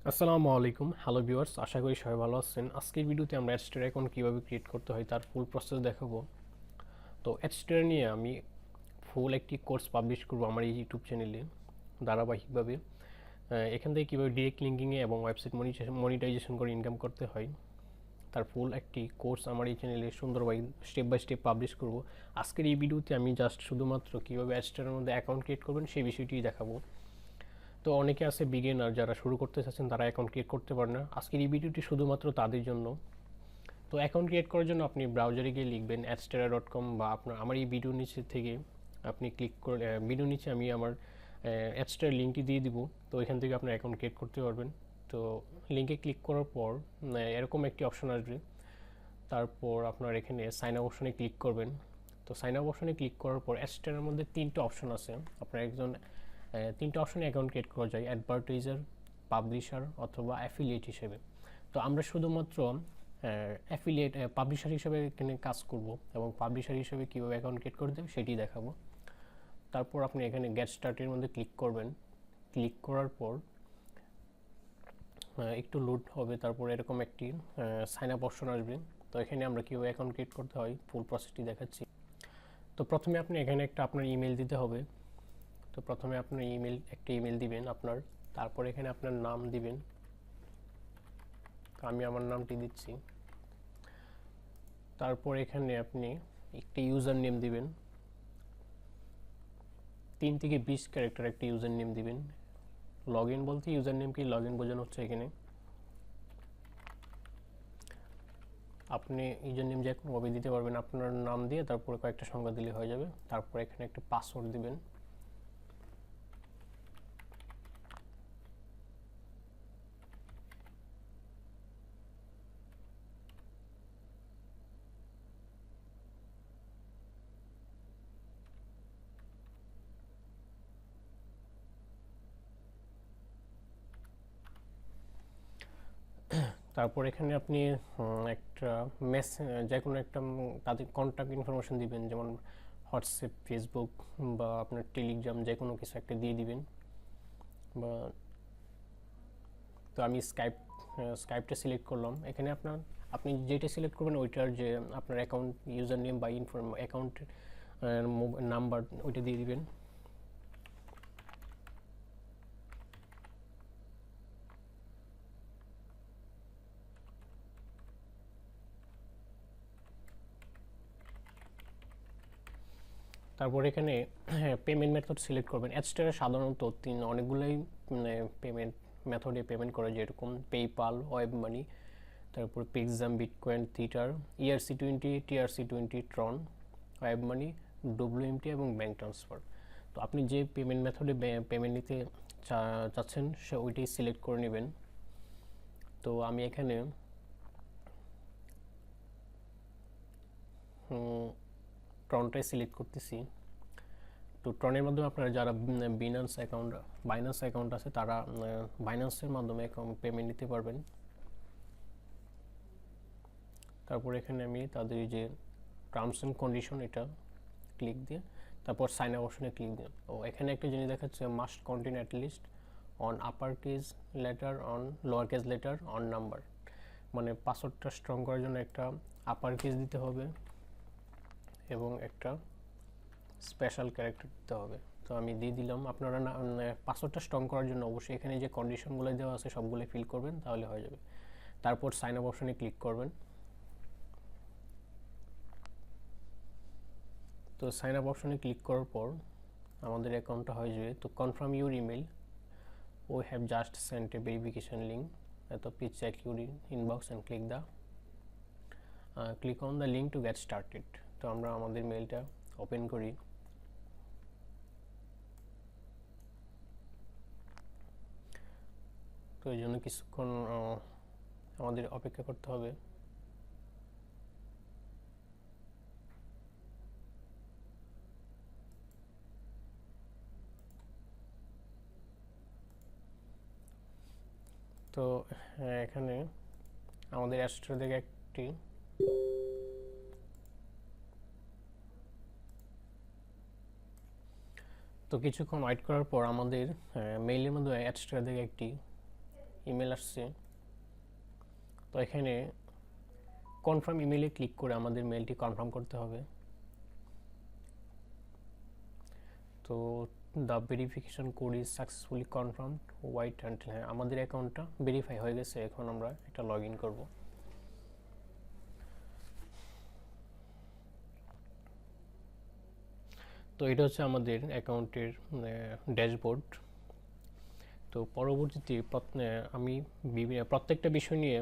আসসালামু আলাইকুম, hello viewers, আশা করি সবাই ভালো আছেন। আজকের ভিডিওতে আমরা অ্যাডস্টার অ্যাকাউন্ট কীভাবে ক্রিয়েট করতে হয় তার ফুল প্রসেস দেখাবো। তো অ্যাডস্টার নিয়ে আমি ফুল একটি কোর্স পাবলিশ করব আমার এই ইউটিউব চ্যানেলে ধারাবাহিকভাবে। এখান থেকে কীভাবে ডিরেক্ট লিঙ্কিংয়ে এবং ওয়েবসাইট মনিটাইজেশন করে ইনকাম করতে হয় তার ফুল একটি কোর্স আমার এই চ্যানেলে সুন্দরভাবে স্টেপ বাই স্টেপ পাবলিশ করব। আজকের এই ভিডিওতে আমি জাস্ট শুধুমাত্র কীভাবে অ্যাডস্টারের মধ্যে অ্যাকাউন্ট ক্রিয়েট করবেন সেই বিষয়টিই দেখাবো। তো অনেকে আছে বিগিনার যারা শুরু করতে চাচ্ছেন, তারা অ্যাকাউন্ট ক্রিয়েট করতে পারে না। আজকের এই ভিডিওটি শুধুমাত্র তাদের জন্য। তো অ্যাকাউন্ট ক্রিয়েট করার জন্য আপনি ব্রাউজারে গিয়ে লিখবেন adstera.com, বা আমার এই ভিডিওর নিচে থেকে আপনি ক্লিক করে ভিডিওর নিচে আমি আমার অ্যাডস্টার লিঙ্কটি দিয়ে দিব। তো এখান থেকে আপনার অ্যাকাউন্ট ক্রিয়েট করতে পারবেন। তো লিঙ্কে ক্লিক করার পর এরকম একটি অপশন আসবে। তারপর আপনার এখানে সাইন আপ অপশনে ক্লিক করবেন। তো সাইন আপ অপশনে ক্লিক করার পর অ্যাডস্টারের মধ্যে তিনটা অপশন আছে। আপনার তিনটা অপশনে অ্যাকাউন্ট ক্রিয়েট করা যায়: অ্যাডভার্টাইজার, পাবলিশার অথবা অ্যাফিলিয়েট হিসেবে। তো আমরা শুধুমাত্র অ্যাফিলিয়েট পাবলিশার হিসেবে এখানে কাজ করব, এবং পাবলিশার হিসেবে কীভাবে অ্যাকাউন্ট ক্রিয়েট করে দেবে সেটি দেখাবো। তারপর আপনি এখানে গেট স্টার্টের মধ্যে ক্লিক করবেন। ক্লিক করার পর একটু লোড হবে, তারপর এরকম একটি সাইন আপ অপশন আসবে। তো এখানে আমরা কীভাবে অ্যাকাউন্ট ক্রিয়েট করতে হয় ফুল প্রসেসটি দেখাচ্ছি। তো প্রথমে আপনি এখানে আপনার ইমেল দিতে হবে। তো প্রথমে আপনার একটা ইমেল দিবেন আপনার। তারপর এখানে আপনার নাম দিবেন। তো আমি আমার নামটি দিচ্ছি। তারপর এখানে আপনি একটি ইউজার নেম দিবেন, 3 থেকে 20 ক্যারেক্টার একটি ইউজার নেম দিবেন। লগ ইন বলতে ইউজার নেমকে লগ ইন বোঝানো হচ্ছে এখানে। আপনি ইউজার নেম যে কোনোভাবে দিতে পারবেন, আপনার নাম দিয়ে তারপরে কয়েকটা সংখ্যা দিলে হয়ে যাবে। তারপর এখানে একটা পাসওয়ার্ড দিবেন। তারপর এখানে আপনি একটা যে কোনো একটা তাদের কন্ট্যাক্ট ইনফরমেশন দিবেন, যেমন হোয়াটসঅ্যাপ, ফেসবুক বা আপনার টেলিগ্রাম, যে কোনো কিছু একটা দিয়ে দিবেন। বা তো আমি স্কাইপটা সিলেক্ট করলাম। এখানে আপনি যেটা সিলেক্ট করবেন ওইটার যে আপনার অ্যাকাউন্ট ইউজার নেম বা অ্যাকাউন্ট নাম্বার ওইটা দিয়ে দিবেন। তারপর এখানে পেমেন্ট মেথড সিলেক্ট করবেন। অ্যাডস্টারে সাধারণত অনেকগুলোই পেমেন্ট মেথডে পেমেন্ট করে, যেরকম পেপাল, ওয়েব মানি, তারপর পেক্সাম, বিটকয়েন, থিটার, ERC20, TRC20, ট্রন, web money, WMT এবং ব্যাঙ্ক ট্রান্সফার। তো আপনি যে পেমেন্ট মেথডে পেমেন্ট নিতে চাচ্ছেন সে ওইটাই সিলেক্ট করে নেবেন। তো আমি এখানে ট্রনটাই সিলেক্ট করতেছি। তো ট্রনের মাধ্যমে আপনারা যারা বাইন্যান্স অ্যাকাউন্ট আছে তারা বাইন্যান্সের মাধ্যমে পেমেন্ট নিতে পারবেন। তারপর এখানে আমি তাদের যে টার্মস অ্যান্ড কন্ডিশন এটা ক্লিক দিয়ে তারপর সাইন আপ অপশনে ক্লিক দিন। ও এখানে একটা জিনিস দেখাচ্ছে, must contain at least on upper case letter, on lower case letter, on number. মানে পাসওয়ার্ডটা স্ট্রং করার জন্য একটা আপার কেস দিতে হবে এবং একটা স্পেশাল ক্যারেক্টার দিতে হবে। তো আমি দিয়ে দিলাম। আপনারা পাসওয়ার্ডটা স্ট্রং করার জন্য অবশ্যই এখানে যে কন্ডিশনগুলো দেওয়া আছে সবগুলো ফিল করবেন, তাহলে হয়ে যাবে। তারপর সাইন আপ অপশনে ক্লিক করবেন। তো সাইন আপ অপশনে ক্লিক করার পর আমাদের অ্যাকাউন্টটা হয়ে যাবে। তো confirm your email, we have just sent a verification link, so please check your inbox and click on the link to get started. তো আমরা আমাদের মেইলটা ওপেন করি। তো এই জন্য কিছুক্ষণ আমাদের অপেক্ষা করতে হবে। তো এখানে আমাদের অ্যাস্ট্রো থেকে একটি তো কিছুক্ষণ ওয়েট করার পর আমাদের মেইলের মধ্যে অ্যাডস্টার থেকে একটি ইমেল আসছে। তো এখানে কনফার্ম ইমেলে ক্লিক করে আমাদের মেলটি কনফার্ম করতে হবে। তো the verification code is successfully confirm, wait until, হ্যাঁ আমাদের অ্যাকাউন্টটা ভেরিফাই হয়ে গেছে। এখন আমরা এটা লগ ইন করবো। তো এটা হচ্ছে আমাদের অ্যাকাউন্টের ড্যাশবোর্ড। তো পরবর্তীতে আমি প্রত্যেকটা বিষয় নিয়ে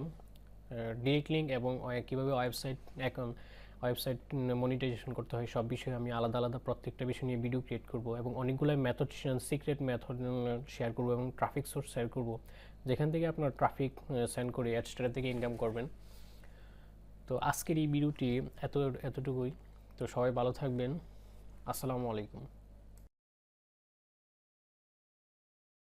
ডিরেক্ট লিঙ্ক এবং কীভাবে ওয়েবসাইট মনিটাইজেশন করতে হয় সব বিষয়ে আমি আলাদা আলাদা প্রত্যেকটা বিষয় নিয়ে ভিডিও ক্রিয়েট করব এবং অনেকগুলো মেথড, সিক্রেট মেথড শেয়ার করব এবং ট্রাফিক সোর্স শেয়ার করব, যেখান থেকে আপনার ট্রাফিক সেন্ড করে অ্যাডস্টার থেকে ইনকাম করবেন। তো আজকের এই ভিডিওটি এতটুকুই। তো সবাই ভালো থাকবেন। আসসালামু আলাইকুম।